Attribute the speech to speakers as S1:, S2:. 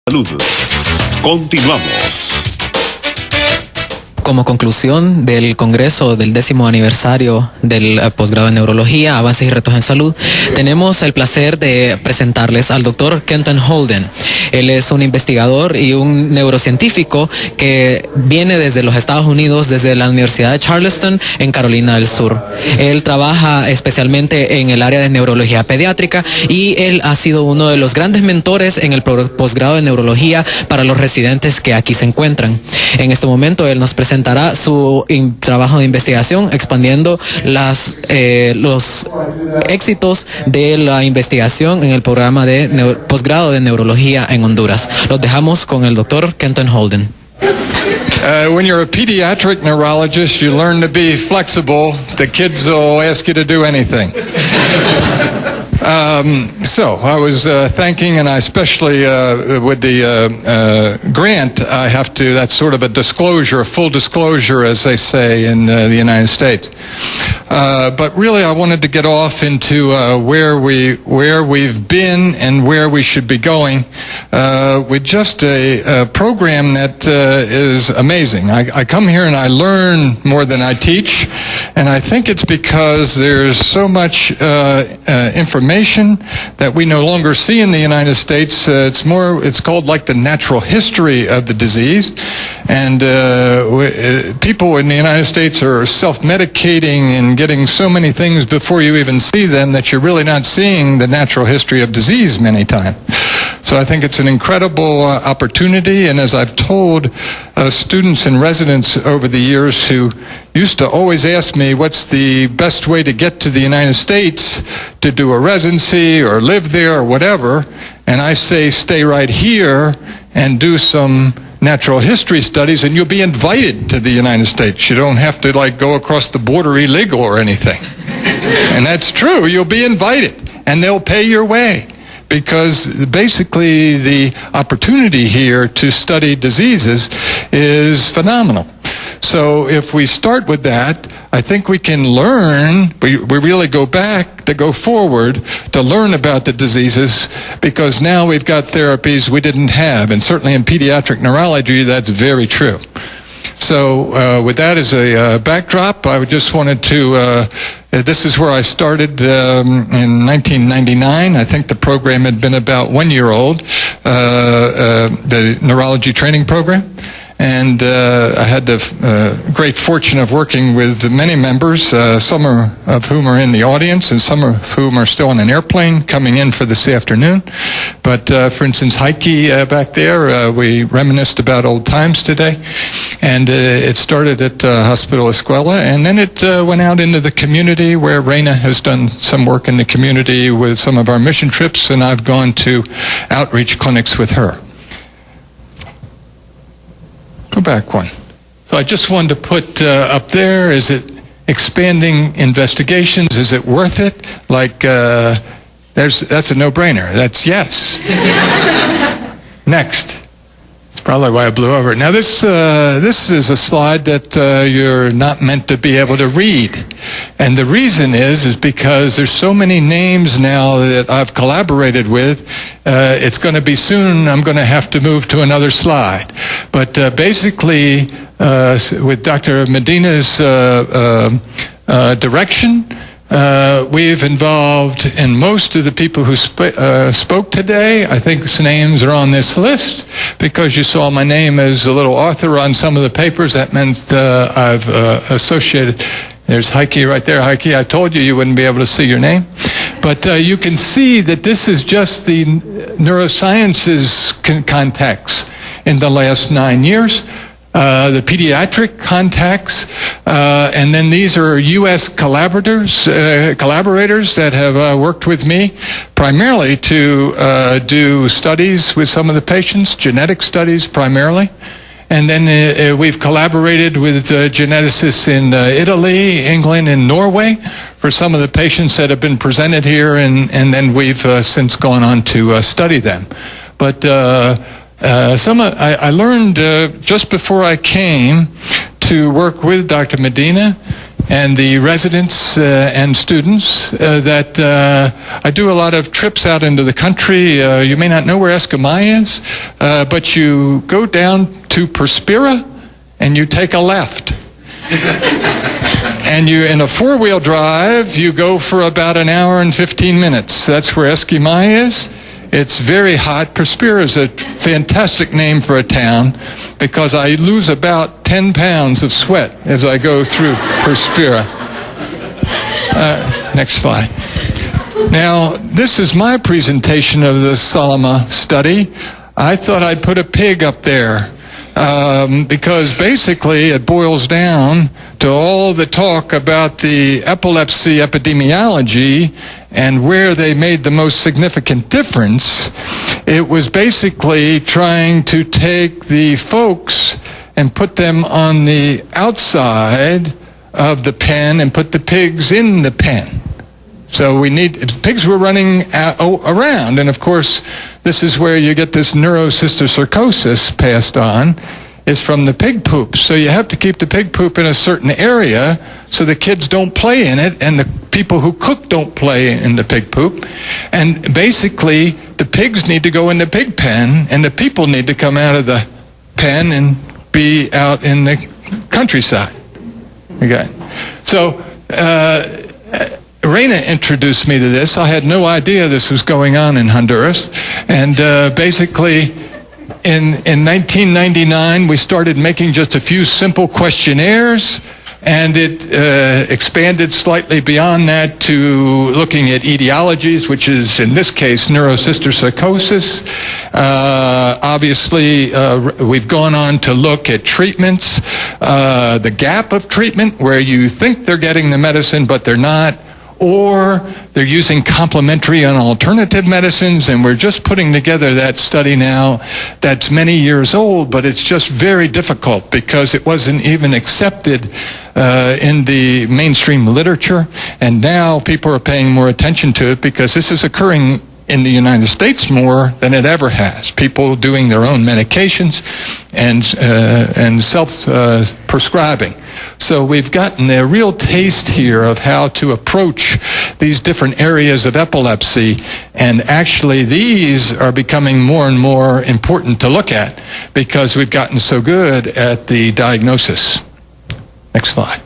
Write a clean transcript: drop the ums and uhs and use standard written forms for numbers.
S1: Salud. Continuamos.
S2: Como conclusión del Congreso del 10º aniversario del Post-Grado en Neurología, Avances y Retos en Salud, tenemos el placer de presentarles al doctor Kenton Holden. Él es un investigador y un neurocientífico que viene desde los Estados Unidos, desde la Universidad de Charleston, en Carolina del Sur. Él trabaja especialmente en el área de neurología pediátrica y él ha sido uno de los grandes mentores en el Post-Grado de Neurología para los residentes que aquí se encuentran. En este momento él nos presentará su trabajo de investigación expandiendo los éxitos de la investigación en el programa de Post-Grado de Neurología en Honduras. Los dejamos con el doctor Kenton Holden.
S3: When you're a pediatric neurologist, you learn to be flexible. The kids will ask you to do anything. So I was thanking, and I especially with the grant, I have to, that's sort of a disclosure, a full disclosure, as they say in the United States. But really I wanted to get off into where we've been and where we should be going with just a program that is amazing. I come here and I learn more than I teach, and I think it's because there's so much information that we no longer see in the United States. It's called like the natural history of the disease, and people in the United States are self-medicating and getting so many things before you even see them that you're really not seeing the natural history of disease many times. So I think it's an incredible opportunity, and as I've told students and residents over the years who used to always ask me what's the best way to get to the United States to do a residency or live there or whatever, and I say stay right here and do some natural history studies and you'll be invited to the United States. You don't have to like go across the border illegal or anything. And that's true, you'll be invited and they'll pay your way, because basically the opportunity here to study diseases is phenomenal. So if we start with that, I think we can learn, we really go back to go forward to learn about the diseases, because now we've got therapies we didn't have, and certainly in pediatric neurology that's very true. So with that as a backdrop, I just wanted to, this is where I started in 1999. I think the program had been about 1 year old, the neurology training program. And I had the great fortune of working with many members, some of whom are in the audience and some of whom are still on an airplane coming in for this afternoon. But for instance, Heike back there, we reminisced about old times today. And it started at Hospital Escuela, and then it went out into the community where Reina has done some work in the community with some of our mission trips, and I've gone to outreach clinics with her. Go back one. So I just wanted to put up there, is it expanding investigations? Is it worth it? Like, that's a no-brainer. That's yes. Next. It's probably why I blew over it. Now this is a slide that you're not meant to be able to read. And the reason is because there's so many names now that I've collaborated with. It's going to be soon, I'm going to have to move to another slide. But basically, with Dr. Medina's direction, we've involved in most of the people who spoke today. I think names are on this list because you saw my name as a little author on some of the papers. That meant I've associated. There's Heike right there. Heike, I told you wouldn't be able to see your name. But you can see that this is just the neurosciences context in the last 9 years. The pediatric contacts, and then these are U.S. collaborators that have worked with me primarily to do studies with some of the patients, genetic studies primarily. And then we've collaborated with geneticists in Italy, England, and Norway for some of the patients that have been presented here, and then we've since gone on to study them. But I learned just before I came to work with Dr. Medina and the residents and students that I do a lot of trips out into the country. You may not know where Escamilla is, but you go down to Prospera and you take a left. And you, in a four-wheel drive, you go for about an hour and 15 minutes. That's where Escamilla is. It's very hot. Prospera is a fantastic name for a town because I lose about 10 pounds of sweat as I go through Prospera. Next slide. Now, this is my presentation of the Solima study. I thought I'd put a pig up there because basically it boils down to all the talk about the epilepsy epidemiology and where they made the most significant difference. It was basically trying to take the folks and put them on the outside of the pen and put the pigs in the pen. So pigs were running around, and of course, this is where you get this neurocysticercosis passed on, is from the pig poop. So you have to keep the pig poop in a certain area so the kids don't play in it, and the people who cook don't play in the pig poop. And basically, the pigs need to go in the pig pen, and the people need to come out of the pen and be out in the countryside. Okay. So, Reina introduced me to this. I had no idea this was going on in Honduras. And basically, in 1999, we started making just a few simple questionnaires, and it expanded slightly beyond that to looking at etiologies, which is, in this case, neurocysticercosis. Obviously, we've gone on to look at treatments, the gap of treatment, where you think they're getting the medicine, but they're not, or they're using complementary and alternative medicines, and we're just putting together that study now that's many years old, but it's just very difficult because it wasn't even accepted in the mainstream literature, and now people are paying more attention to it because this is occurring in the United States more than it ever has. People doing their own medications and self-prescribing. So we've gotten a real taste here of how to approach these different areas of epilepsy, and actually these are becoming more and more important to look at because we've gotten so good at the diagnosis. Next slide.